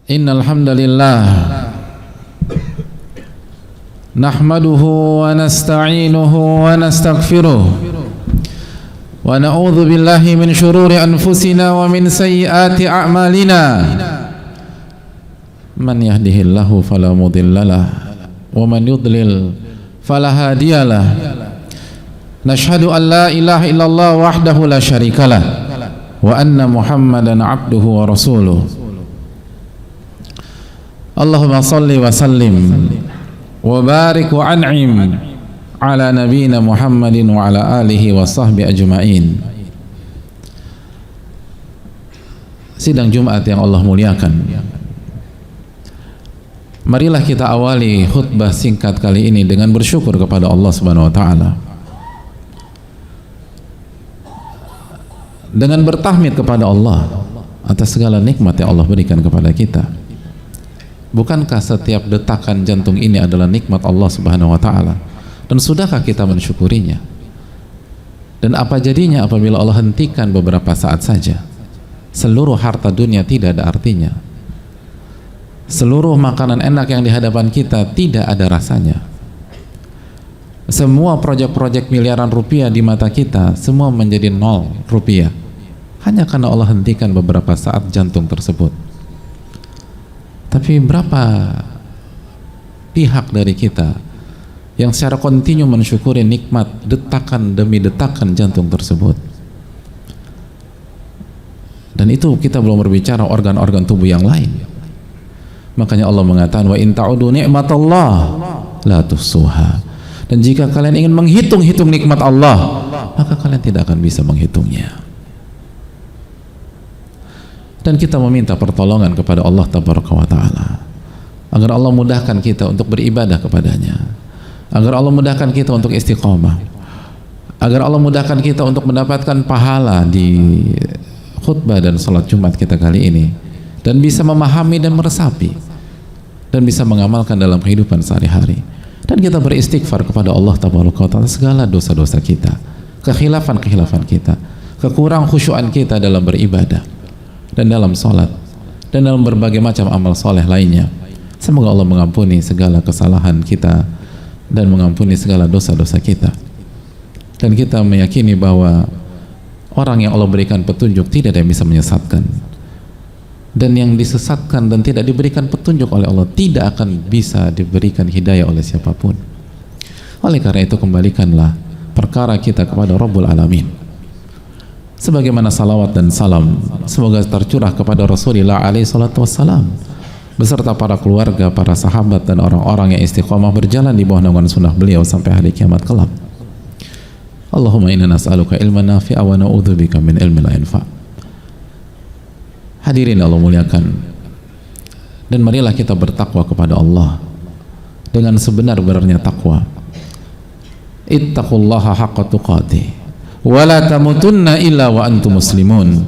Innal hamdalillah nahmaduhu wa nasta'inuhu wa nastaghfiruh wa na'udzu billahi min shururi anfusina wa min sayyiati a'malina. Man yahdihillahu fala mudhillalah wa man yudlil fala hadiyalah. Nashhadu an la ilaha illallah wahdahu la syarikalah wa anna Muhammadan abduhu wa rasuluh. Allahumma salli wa sallim wa barik wa an'im ala nabiyyina Muhammadin wa ala alihi wa sahbihi ajma'in. Sidang Jumat yang Allah muliakan, marilah kita awali khutbah singkat kali ini dengan bersyukur kepada Allah Subhanahu wa taala, dengan bertahmid kepada Allah atas segala nikmat yang Allah berikan kepada kita. Bukankah setiap detakan jantung ini adalah nikmat Allah Subhanahu wa taala? Dan sudahkah kita mensyukurinya? Dan apa jadinya apabila Allah hentikan beberapa saat saja? Seluruh harta dunia tidak ada artinya. Seluruh makanan enak yang di hadapan kita tidak ada rasanya. Semua proyek-proyek miliaran rupiah di mata kita semua menjadi 0 rupiah hanya karena Allah hentikan beberapa saat jantung tersebut. Tapi berapa pihak dari kita yang secara kontinu mensyukuri nikmat detakan demi detakan jantung tersebut? Dan itu kita belum berbicara organ-organ tubuh yang lain. Makanya Allah mengatakan wa in ta'udu ni'matallah la tuhsuha. Dan jika kalian ingin menghitung-hitung nikmat Allah, maka kalian tidak akan bisa menghitungnya. Dan kita meminta pertolongan kepada Allah Tabaraka wa Ta'ala agar Allah mudahkan kita untuk beribadah kepadanya, agar Allah mudahkan kita untuk istiqamah, agar Allah mudahkan kita untuk mendapatkan pahala di khutbah dan salat Jumat kita kali ini, dan bisa memahami dan meresapi dan bisa mengamalkan dalam kehidupan sehari-hari. Dan kita beristighfar kepada Allah Tabaraka wa Ta'ala segala dosa-dosa kita, kekhilafan-kekhilafan kita, kekurang khusyuan kita dalam beribadah dan dalam sholat dan dalam berbagai macam amal soleh lainnya. Semoga Allah mengampuni segala kesalahan kita dan mengampuni segala dosa-dosa kita. Dan kita meyakini bahwa orang yang Allah berikan petunjuk tidak ada yang bisa menyesatkan, dan yang disesatkan dan tidak diberikan petunjuk oleh Allah tidak akan bisa diberikan hidayah oleh siapapun. Oleh karena itu, kembalikanlah perkara kita kepada Rabbul Alamin. Sebagaimana salawat dan salam semoga tercurah kepada Rasulullah alaihi salatu wassalam beserta para keluarga, para sahabat dan orang-orang yang istiqomah berjalan di bawah naungan sunnah beliau sampai hari kiamat kelak. Allahumma inna nas'aluka ilman nafi'a wa na'udzubika min ilmin la yanfa'. Hadirin Allah muliakan, dan marilah kita bertakwa kepada Allah dengan sebenar-benarnya takwa. Ittaqullaha haqqa tuqatih wa la tamutunna illa wa antum muslimun.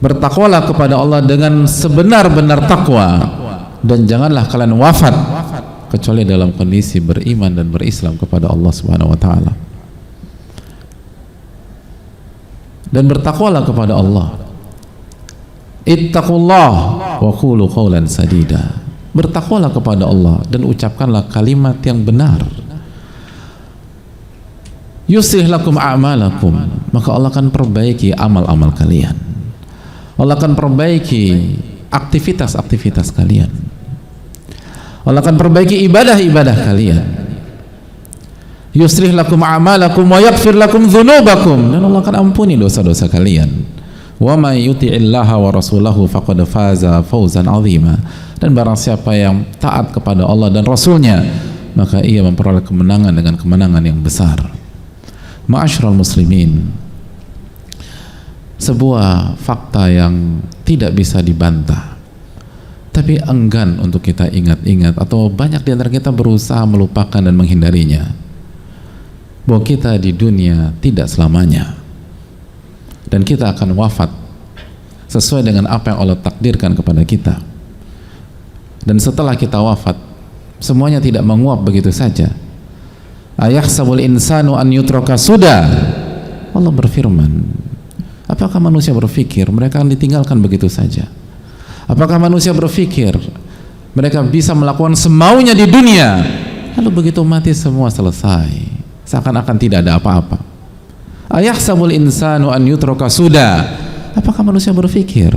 Bertakwalah kepada Allah dengan sebenar-benar takwa, dan janganlah kalian wafat kecuali dalam kondisi beriman dan berislam kepada Allah Subhanahu wa taala. Dan bertakwalah kepada Allah. Ittaqullah wa qulu qawlan sadida. Bertakwalah kepada Allah dan ucapkanlah kalimat yang benar. Yuslih lakum a'malakum, maka Allah akan perbaiki amal-amal kalian. Allah akan perbaiki aktivitas-aktivitas kalian. Allah akan perbaiki ibadah-ibadah kalian. Yuslih lakum a'malakum wa yaghfir lakum dzunubakum, dan Allah akan ampuni dosa-dosa kalian. Wa may yuti'illaha wa rasulahu faqad faza fawzan 'azima. Dan barang siapa yang taat kepada Allah dan Rasulnya, maka ia memperoleh kemenangan dengan kemenangan yang besar. Ma'asyiral muslimin, sebuah fakta yang tidak bisa dibantah tapi enggan untuk kita ingat-ingat, atau banyak di antara kita berusaha melupakan dan menghindarinya, bahwa kita di dunia tidak selamanya, dan kita akan wafat sesuai dengan apa yang Allah takdirkan kepada kita. Dan setelah kita wafat, semuanya tidak menguap begitu saja. Ayahsabul insanu an yutraka sudah. Allah berfirman, apakah manusia berpikir mereka akan ditinggalkan begitu saja? Apakah manusia berpikir mereka bisa melakukan semaunya di dunia, lalu begitu mati semua selesai, seakan-akan tidak ada apa-apa? Ayahsabul insanu an yutraka suda. Apakah manusia berpikir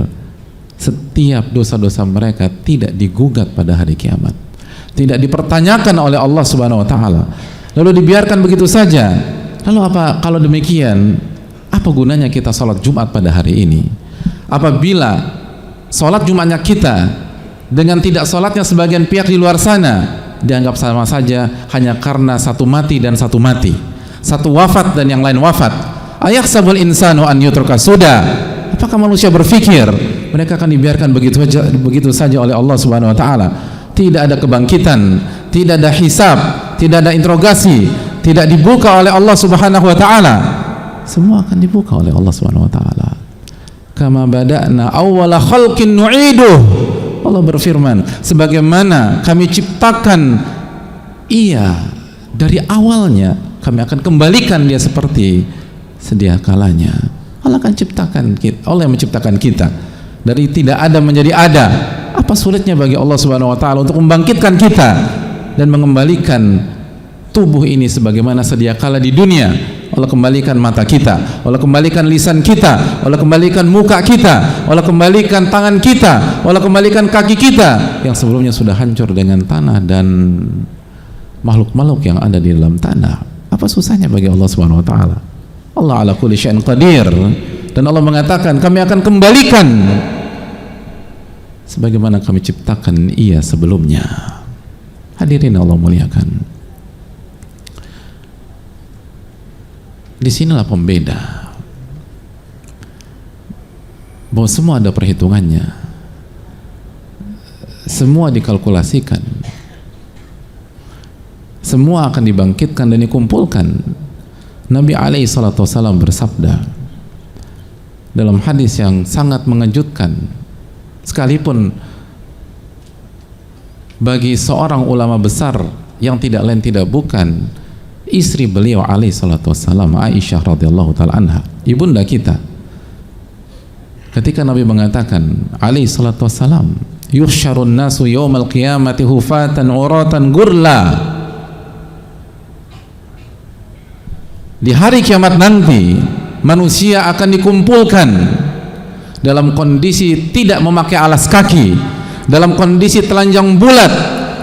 setiap dosa-dosa mereka tidak digugat pada hari kiamat, tidak dipertanyakan oleh Allah Subhanahu wa taala, lalu dibiarkan begitu saja? Lalu apa kalau demikian, apa gunanya kita salat Jumat pada hari ini? Apabila salat Jumatnya kita dengan tidak salatnya sebagian pihak di luar sana dianggap sama saja, hanya karena satu mati dan satu mati, satu wafat dan yang lain wafat. Ayahsabul insanu an yutraka suda. Apakah manusia berpikir mereka akan dibiarkan begitu saja oleh Allah Subhanahu wa taala? Tidak ada kebangkitan, tidak ada hisab, tidak ada interogasi, tidak dibuka oleh Allah Subhanahu wa taala. Semua akan dibuka oleh Allah Subhanahu wa taala. Kama bada'na awwala khalqin nu'iduh. Allah berfirman, sebagaimana kami ciptakan ia dari awalnya, kami akan kembalikan dia seperti sedia kalanya. Allah akan ciptakan kita, Allah yang menciptakan kita dari tidak ada menjadi ada. Apa sulitnya bagi Allah Subhanahu wa taala untuk membangkitkan kita dan mengembalikan tubuh ini sebagaimana sedia kala di dunia? Allah kembalikan mata kita, Allah kembalikan lisan kita, Allah kembalikan muka kita, Allah kembalikan tangan kita, Allah kembalikan kaki kita yang sebelumnya sudah hancur dengan tanah dan makhluk-makhluk yang ada di dalam tanah. Apa susahnya bagi Allah Subhanahu wa taala? Allah ala kulli syai'in qadir. Dan Allah mengatakan, kami akan kembalikan sebagaimana kami ciptakan ia sebelumnya. Hadirin Allah muliakan. Disinilah pembeda bahwa semua ada perhitungannya, semua dikalkulasikan, semua akan dibangkitkan dan dikumpulkan. Nabi alaihi salatu wasallam bersabda dalam hadis yang sangat mengejutkan, sekalipun bagi seorang ulama besar yang tidak lain tidak bukan istri beliau alaihi salatu wassalam, Aisyah radhiyallahu ta'ala anha, ibunda kita, ketika Nabi mengatakan alaihi salatu wassalam, yuhsyarun nasu yawmal qiyamati hufatan uratan gurla, di hari kiamat nanti manusia akan dikumpulkan dalam kondisi tidak memakai alas kaki, dalam kondisi telanjang bulat,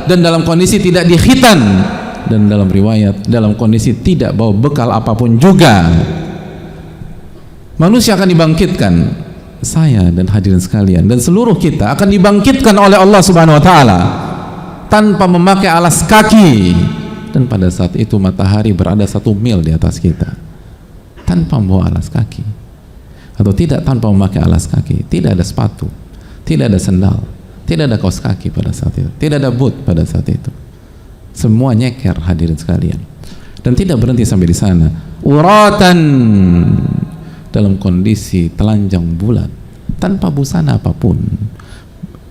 dan dalam kondisi tidak dikhitan, dan dalam riwayat dalam kondisi tidak bawa bekal apapun juga. Manusia akan dibangkitkan, saya dan hadirin sekalian dan seluruh kita akan dibangkitkan oleh Allah Subhanahu wa taala tanpa memakai alas kaki, dan pada saat itu matahari berada 1 mil di atas kita tanpa membawa alas kaki, atau tidak tanpa memakai alas kaki, tidak ada sepatu, tidak ada sendal, tidak ada kaos kaki pada saat itu, tidak ada boot pada saat itu. Semua nyeker hadirin sekalian, dan tidak berhenti sampai di sana. Uratan, dalam kondisi telanjang bulat, tanpa busana apapun.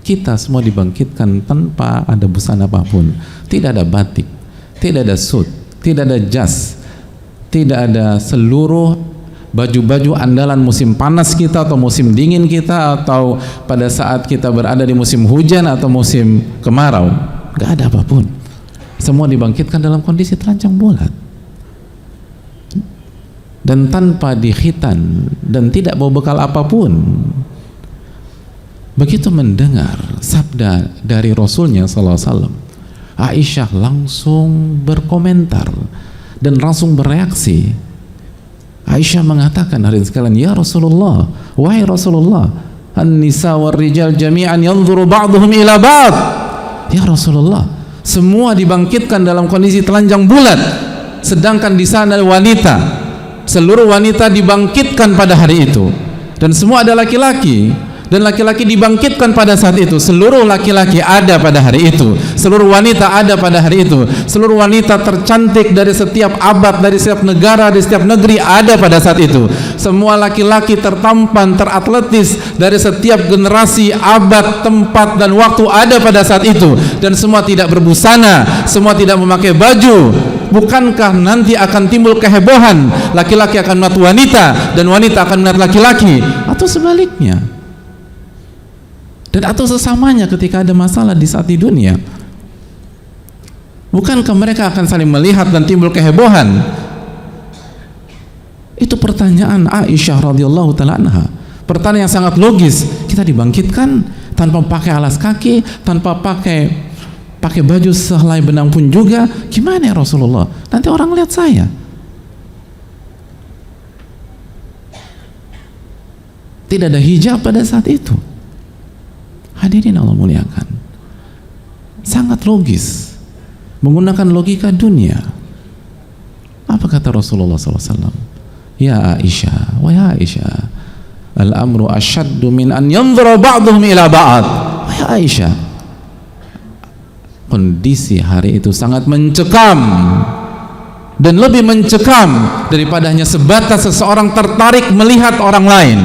Kita semua dibangkitkan tanpa ada busana apapun. Tidak ada batik, tidak ada suit, tidak ada jas, tidak ada seluruh baju-baju andalan musim panas kita atau musim dingin kita, atau pada saat kita berada di musim hujan atau musim kemarau. Gak ada apapun. Semua dibangkitkan dalam kondisi telanjang bulat dan tanpa dikhitan dan tidak bawa bekal apapun. Begitu mendengar sabda dari Rasulnya SAW, Aisyah langsung berkomentar dan langsung bereaksi. Aisyah mengatakan, hadirin sekalian, ya Rasulullah, wahai Rasulullah, an-nisa wal rijal jami'an yanzuru ba'duhum ila ba'd. Ya Rasulullah, semua dibangkitkan dalam kondisi telanjang bulat, sedangkan di sana wanita, seluruh wanita dibangkitkan pada hari itu, dan semua ada laki-laki, dan laki-laki dibangkitkan pada saat itu. Seluruh laki-laki ada pada hari itu, seluruh wanita ada pada hari itu, seluruh wanita tercantik dari setiap abad, dari setiap negara, dari setiap negeri ada pada saat itu. Semua laki-laki tertampan, teratletis dari setiap generasi, abad, tempat, dan waktu ada pada saat itu, dan semua tidak berbusana, semua tidak memakai baju. Bukankah nanti akan timbul kehebohan, laki-laki akan melihat wanita dan wanita akan melihat laki-laki, atau sebaliknya? dan atau sesamanya ketika ada masalah di saat di dunia. Bukankah mereka akan saling melihat dan timbul kehebohan? Itu pertanyaan Aisyah radhiyallahu taala anha. Pertanyaan yang sangat logis. Kita dibangkitkan tanpa pakai alas kaki, tanpa pakai baju sehelai benang pun juga. Gimana ya Rasulullah? Nanti orang lihat saya. Tidak ada hijab pada saat itu. Hadirin Allah muliakan. Sangat logis. Menggunakan logika dunia. Apa kata Rasulullah SAW? Ya Aisyah, wahai Aisyah, al-amru asyaddu min an yanzura ba'duhum ila ba'd. Wahai Aisyah, kondisi hari itu sangat mencekam dan lebih mencekam daripada hanya sebatas seseorang tertarik melihat orang lain.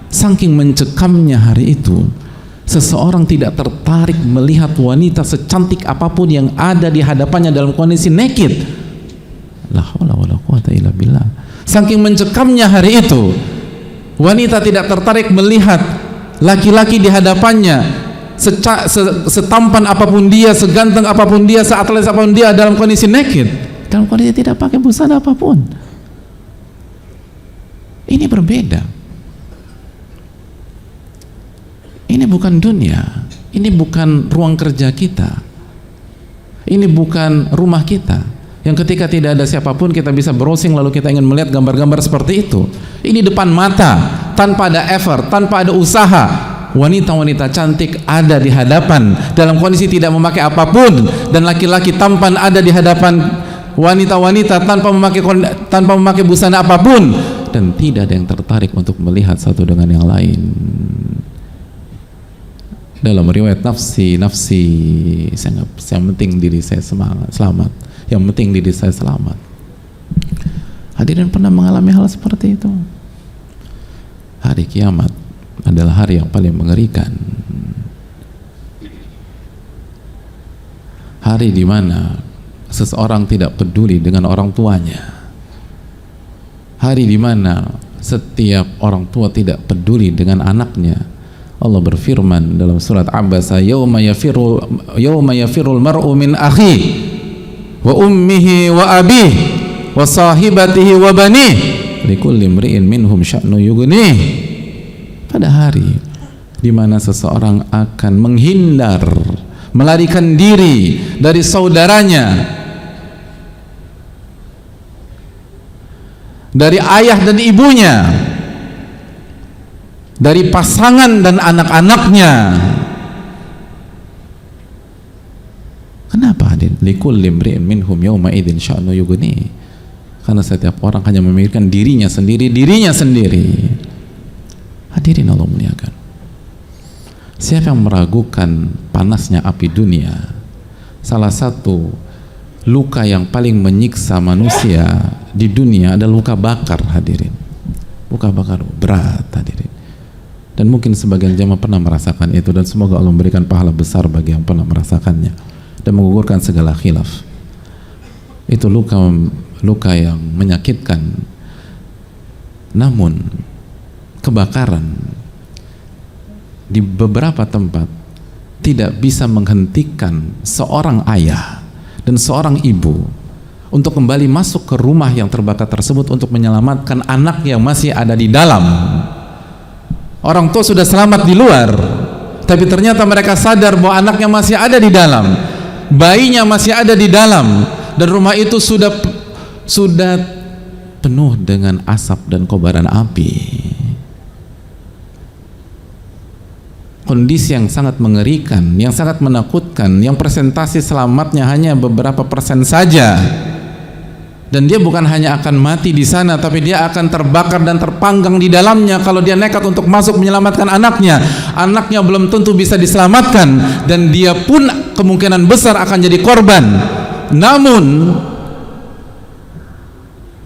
Saking mencekamnya hari itu, seseorang tidak tertarik melihat wanita secantik apapun yang ada di hadapannya dalam kondisi naked. La haula wala quwata illa billah. Saking mencekamnya hari itu, wanita tidak tertarik melihat laki-laki di hadapannya, setampan apapun dia, seganteng apapun dia, seatlet apapun dia, dalam kondisi naked, dalam kondisi tidak pakai busana apapun. Ini berbeda. Ini bukan dunia, ini bukan ruang kerja kita, ini bukan rumah kita yang ketika tidak ada siapapun kita bisa browsing lalu kita ingin melihat gambar-gambar seperti itu. Ini depan mata, tanpa ada effort, tanpa ada usaha. Wanita-wanita cantik ada di hadapan dalam kondisi tidak memakai apapun, dan laki-laki tampan ada di hadapan wanita-wanita tanpa memakai busana apapun, dan tidak ada yang tertarik untuk melihat satu dengan yang lain. Dalam riwayat nafsi, yang penting diri saya selamat, yang penting diri saya selamat. Hadirin pernah mengalami hal seperti itu? Hari kiamat adalah hari yang paling mengerikan. Hari di mana seseorang tidak peduli dengan orang tuanya. Hari di mana setiap orang tua tidak peduli dengan anaknya. Allah berfirman dalam surat Abasa, yauma yafirul mar'u min akhi wa ummihi wa abih wa sahibatihi wa banih likulli imri'in minhum sya'nu yughnih. Pada hari di mana seseorang akan menghindar, melarikan diri dari saudaranya, dari ayah dan ibunya, dari pasangan dan anak-anaknya. Kenapa hadir? Likulli imri'in minhum yawma idzin sya'nu yughni. Karena setiap orang hanya memikirkan dirinya sendiri. Hadirin Allah muliakan. Siapa yang meragukan panasnya api dunia? Salah satu luka yang paling menyiksa manusia di dunia adalah luka bakar, hadirin. Luka bakar berat, hadirin. Dan mungkin sebagian jamaah pernah merasakan itu, dan semoga Allah memberikan pahala besar bagi yang pernah merasakannya dan menggugurkan segala khilaf. Itu luka yang menyakitkan. Namun kebakaran di beberapa tempat tidak bisa menghentikan seorang ayah dan seorang ibu untuk kembali masuk ke rumah yang terbakar tersebut untuk menyelamatkan anak yang masih ada di dalam. Orang tua sudah selamat di luar, tapi ternyata mereka sadar bahwa anaknya masih ada di dalam, bayinya masih ada di dalam, dan rumah itu sudah penuh dengan asap dan kobaran api. Kondisi yang sangat mengerikan, yang sangat menakutkan, yang persentase selamatnya hanya beberapa persen saja. Dan dia bukan hanya akan mati di sana, tapi dia akan terbakar dan terpanggang di dalamnya kalau dia nekat untuk masuk menyelamatkan anaknya. Anaknya belum tentu bisa diselamatkan, dan dia pun kemungkinan besar akan jadi korban. Namun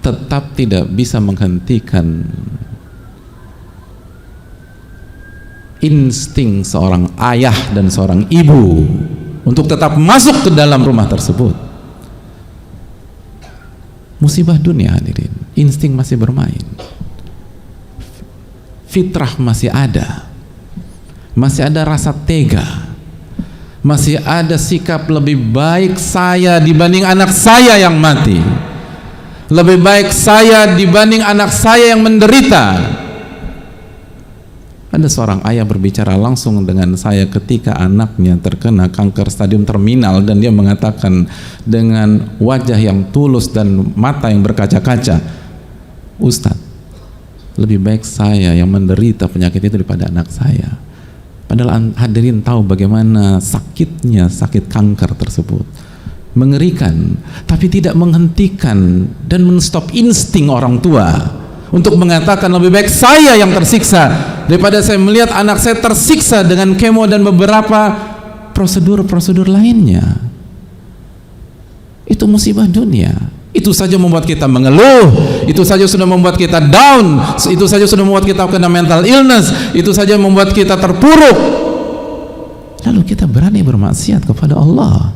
tetap tidak bisa menghentikan insting seorang ayah dan seorang ibu untuk tetap masuk ke dalam rumah tersebut. Musibah dunia, hadirin. Insting masih bermain, fitrah masih ada, masih ada rasa tega, masih ada sikap lebih baik saya dibanding anak saya yang mati, lebih baik saya dibanding anak saya yang menderita. Ada seorang ayah berbicara langsung dengan saya ketika anaknya terkena kanker stadium terminal, dan dia mengatakan dengan wajah yang tulus dan mata yang berkaca-kaca, Ustadz, lebih baik saya yang menderita penyakit itu daripada anak saya. Padahal hadirin tahu bagaimana sakitnya sakit kanker tersebut, mengerikan, tapi tidak menghentikan dan menstop insting orang tua untuk mengatakan lebih baik saya yang tersiksa daripada saya melihat anak saya tersiksa dengan kemo dan beberapa prosedur-prosedur lainnya. Itu musibah dunia. Itu saja membuat kita mengeluh, itu saja sudah membuat kita down, itu saja sudah membuat kita kena mental illness, itu saja membuat kita terpuruk. Lalu kita berani bermaksiat kepada Allah.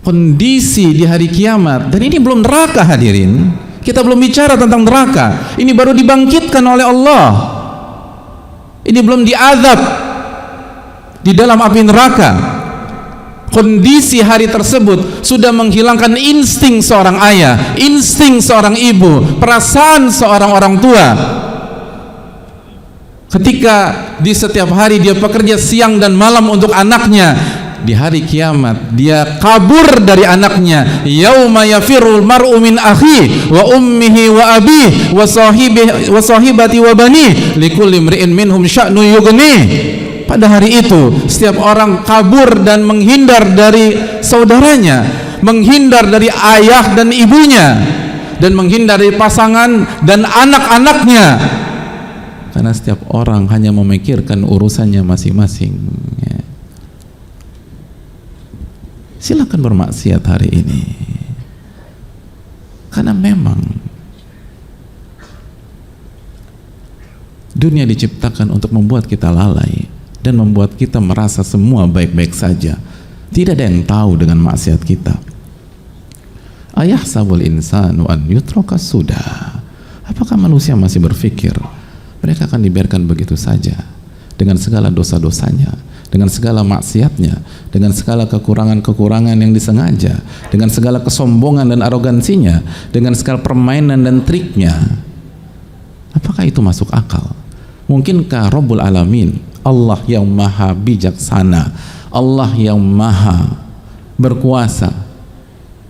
Kondisi di hari kiamat, dan ini belum neraka hadirin. Kita belum bicara tentang neraka. Ini baru dibangkitkan oleh Allah. Ini belum diazab di dalam api neraka. Kondisi hari tersebut sudah menghilangkan insting seorang ayah, insting seorang ibu, perasaan seorang orang tua. Ketika di setiap hari dia bekerja siang dan malam untuk anaknya, di hari kiamat dia kabur dari anaknya. Yauma yafirul mar'u min akhi wa ummihi wa abihi wa sahibati wa bani likulli imri'in minhum sya'nu yughni. Pada hari itu setiap orang kabur dan menghindar dari saudaranya, menghindar dari ayah dan ibunya, dan menghindar dari pasangan dan anak-anaknya, karena setiap orang hanya memikirkan urusannya masing-masing. Silakan bermaksiat hari ini, karena memang dunia diciptakan untuk membuat kita lalai dan membuat kita merasa semua baik-baik saja. Tidak ada yang tahu dengan maksiat kita. Ayahsabul insanu an yutraka sudah. Apakah manusia masih berpikir mereka akan dibiarkan begitu saja dengan segala dosa-dosanya, dengan segala maksiatnya, dengan segala kekurangan-kekurangan yang disengaja, dengan segala kesombongan dan arogansinya, dengan segala permainan dan triknya? Apakah itu masuk akal? Mungkinkah Rabbul Alamin, Allah yang maha bijaksana, Allah yang maha berkuasa,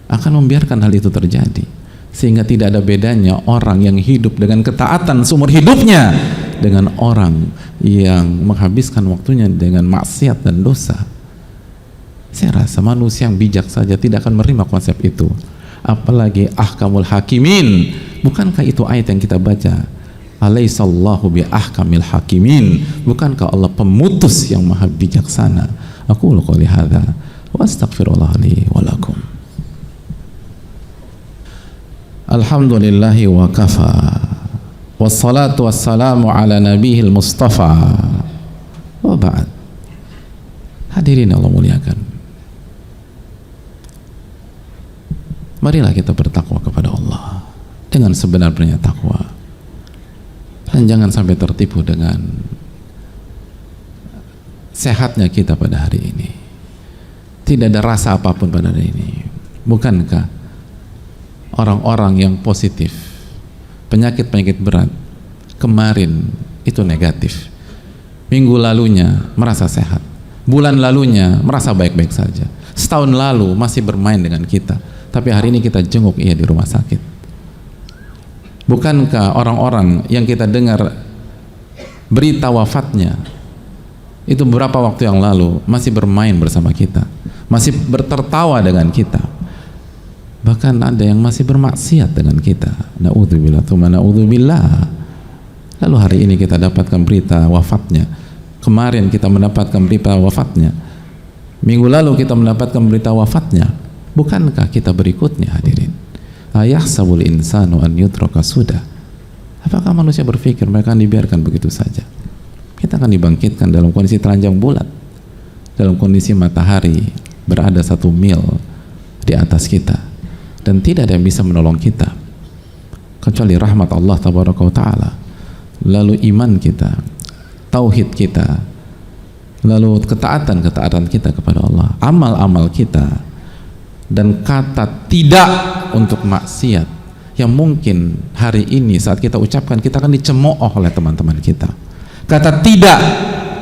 akan membiarkan hal itu terjadi? Sehingga tidak ada bedanya orang yang hidup dengan ketaatan seumur hidupnya dengan orang yang menghabiskan waktunya dengan maksiat dan dosa. Saya rasa manusia yang bijak saja tidak akan menerima konsep itu, apalagi ahkamul hakimin. Bukankah itu ayat yang kita baca, alaihissallahu bi ahkamil hakimin? Bukankah Allah pemutus yang maha bijaksana? Aku qouli hadza wa astaghfirullah li wa lakum. Alhamdulillahi wa kafa, wassalatu wassalamu ala nabihil mustafa, wa ba'd. Hadirin Allah muliakan, marilah kita bertakwa kepada Allah dengan sebenar-benarnya takwa, dan jangan sampai tertipu dengan sehatnya kita pada hari ini. Tidak ada rasa apapun pada hari ini. Bukankah orang-orang yang positif penyakit-penyakit berat kemarin itu negatif, minggu lalunya merasa sehat, bulan lalunya merasa baik-baik saja, setahun lalu masih bermain dengan kita, tapi hari ini kita jenguk ia di rumah sakit? Bukankah orang-orang yang kita dengar berita wafatnya itu beberapa waktu yang lalu masih bermain bersama kita, masih bertertawa dengan kita, bahkan ada yang masih bermaksiat dengan kita? Na'udzubillah, tsumma na'udzubillah. Lalu hari ini kita dapatkan berita wafatnya, kemarin kita mendapatkan berita wafatnya, minggu lalu kita mendapatkan berita wafatnya. Bukankah kita berikutnya hadirin? Ayahsabul insanu an yutraka sudah. Apakah manusia berpikir mereka akan dibiarkan begitu saja? Kita akan dibangkitkan dalam kondisi telanjang bulat, dalam kondisi matahari berada 1 mil di atas kita, dan tidak ada yang bisa menolong kita kecuali rahmat Allah tabaraka wa ta'ala. Lalu iman kita, tauhid kita, lalu ketaatan kita kepada Allah, amal-amal kita, dan kata tidak untuk maksiat yang mungkin hari ini saat kita ucapkan kita akan dicemooh oleh teman-teman kita. Kata tidak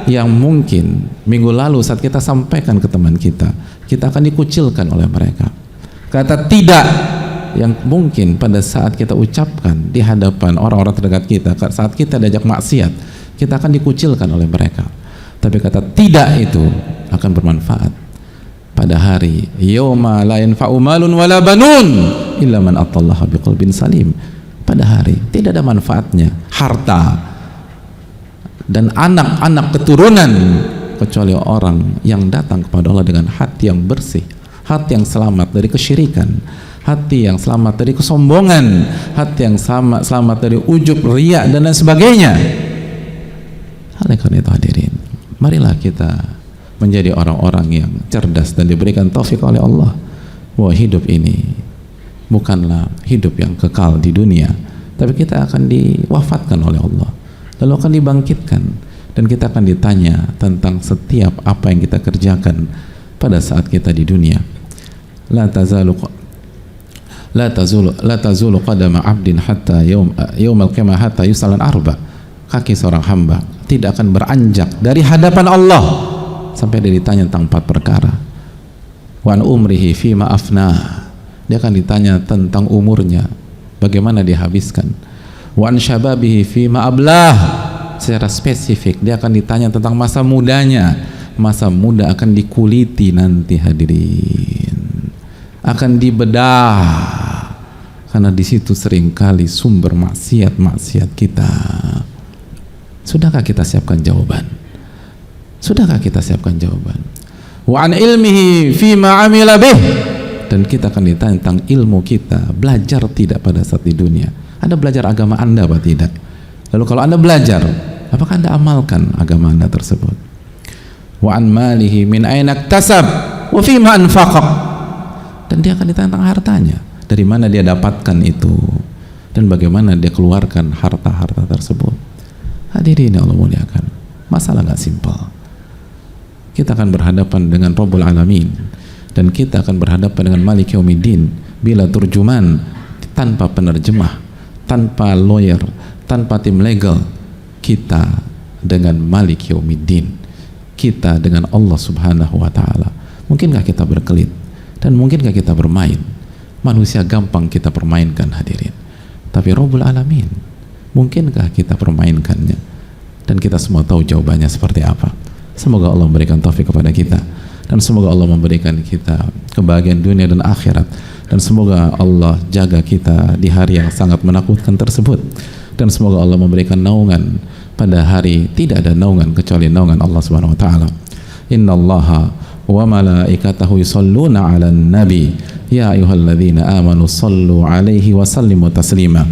yang mungkin minggu lalu saat kita sampaikan ke teman kita akan dikucilkan oleh mereka. Kata tidak yang mungkin pada saat kita ucapkan di hadapan orang-orang terdekat kita, saat kita diajak maksiat, kita akan dikucilkan oleh mereka. Tapi kata tidak itu akan bermanfaat pada hari yauma la yanfa'u malun wala banun illa man atallaha biqalbin salim. Pada hari tidak ada manfaatnya harta dan anak-anak keturunan kecuali orang yang datang kepada Allah dengan hati yang bersih, hati yang selamat dari kesyirikan, hati yang selamat dari kesombongan, hati yang selamat dari ujub, riya dan lain sebagainya. Oleh karena itu hadirin, marilah kita menjadi orang-orang yang cerdas dan diberikan taufik oleh Allah bahwa hidup ini bukanlah hidup yang kekal di dunia, tapi kita akan diwafatkan oleh Allah, lalu akan dibangkitkan, dan kita akan ditanya tentang setiap apa yang kita kerjakan pada saat kita di dunia. La tazulu qadama 'abdin hatta yaumal qiyamah hatta yusalan arba. Kaki seorang hamba tidak akan beranjak dari hadapan Allah sampai dia ditanya tentang 4 perkara. Wa an umrihi fima afna. Dia akan ditanya tentang umurnya, bagaimana dia habiskan. Wa an syababihi fima ablah. Secara spesifik dia akan ditanya tentang masa mudanya. Masa muda akan dikuliti nanti hadirin, akan dibedah, karena di situ seringkali sumber maksiat kita. Sudahkah kita siapkan jawaban? Sudahkah kita siapkan jawaban? Wa an ilmihi fima amila bih. Dan kita akan ditanya tentang ilmu kita, belajar tidak pada saat di dunia. Anda belajar agama Anda apa tidak? Lalu kalau Anda belajar, apakah Anda amalkan agama Anda tersebut? Wa an malihi min aina iktasab wa fima anfaqah. Dan dia akan ditanya tentang hartanya, dari mana dia dapatkan itu dan bagaimana dia keluarkan harta-harta tersebut. Hadirin yang Allah muliakan, masalah nggak simpel. Kita akan berhadapan dengan Rabbul Alamin, dan kita akan berhadapan dengan Malik Yaumiddin bila turjuman, tanpa penerjemah, tanpa lawyer, tanpa tim legal. Kita dengan Malik Yaumiddin, kita dengan Allah Subhanahu wa Ta'ala. Mungkinkah kita berkelit dan mungkinkah kita bermain? Manusia gampang kita permainkan hadirin, tapi Rabbul Alamin, mungkinkah kita permainkannya? Dan kita semua tahu jawabannya seperti apa. Semoga Allah memberikan taufik kepada kita, dan semoga Allah memberikan kita kebahagiaan dunia dan akhirat, dan semoga Allah jaga kita di hari yang sangat menakutkan tersebut, dan semoga Allah memberikan naungan pada hari tidak ada naungan kecuali naungan Allah Subhanahu wa Ta'ala. Innallaha wa malaikatahu yusalluna 'alan nabi ya ayyuhalladzina amanu sallu 'alaihi wa sallimu taslima.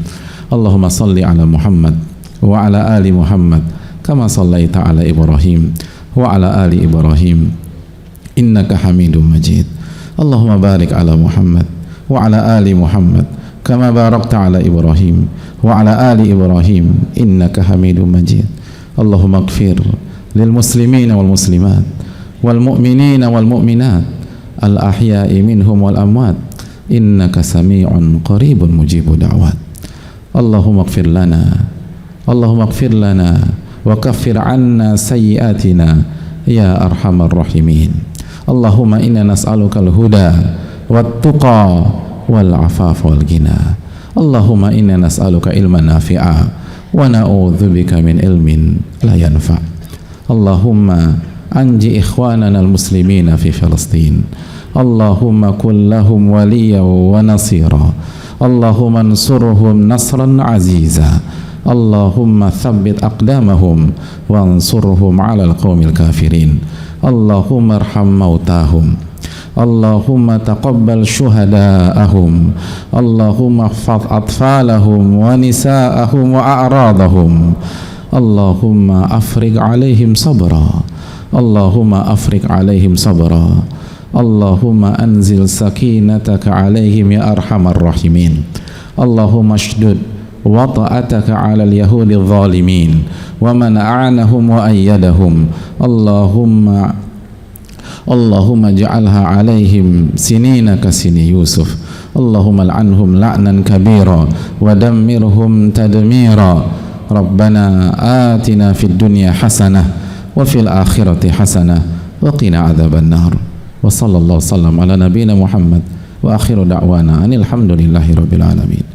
Allahumma salli 'ala Muhammad wa 'ala ali Muhammad kama sallaita 'ala Ibrahim wa 'ala ali Ibrahim innaka Hamidum Majid. Allahumma barik 'ala Muhammad wa 'ala ali Muhammad kama barakta 'ala Ibrahim wa 'ala ali Ibrahim innaka Hamidum Majid. Allahumma ighfir lil muslimina wal muslimat wal mu'minina wal mu'minat al ahya'i minhum wal amwat innaka sami'un qaribun mujibu da'wat. Allahumma ighfir lana, Allahumma ighfir lana wa kaffir 'anna sayyi'atina ya arhamar rahimin. Allahumma inna nas'aluka al-huda wat tuqa wal 'afafa wal ghina. Allahumma inna nas'aluka ilman nafi'a wa na'udzubika min ilmin la yanfa'. Allahumma anji ikhwanana al-muslimina fi Filistin. Allahumma kun lahum waliyan wa nasira. Allahumma ansurhum nasran aziza. Allahumma thabbit aqdamahum wa ansurhum 'ala al-qaumil kafirin. Allahumma arham mautahum. Allahumma taqabbal syuhada'ahum. Allahumma ihfaz atfalahum wa nisa'ahum wa a'radahum. Allahumma afriq 'alaihim sabra. Allahumma afriq 'alaihim sabra. Allahumma anzil sakinataka 'alaihim ya arhamar rahimin. Allahumma ashdud وطأتك على اليهود الظالمين ومن أعانهم وأيدهم اللهم اجعلها عليهم سنين كسن يوسف اللهم لعنهم لعنا كبيرا ودمرهم تدميرا ربنا آتنا في الدنيا حسنة وفي الآخرة حسنة وقنا عذاب النار وصلى الله وسلم على نبينا محمد وآخر دعوانا أن الحمد لله رب العالمين.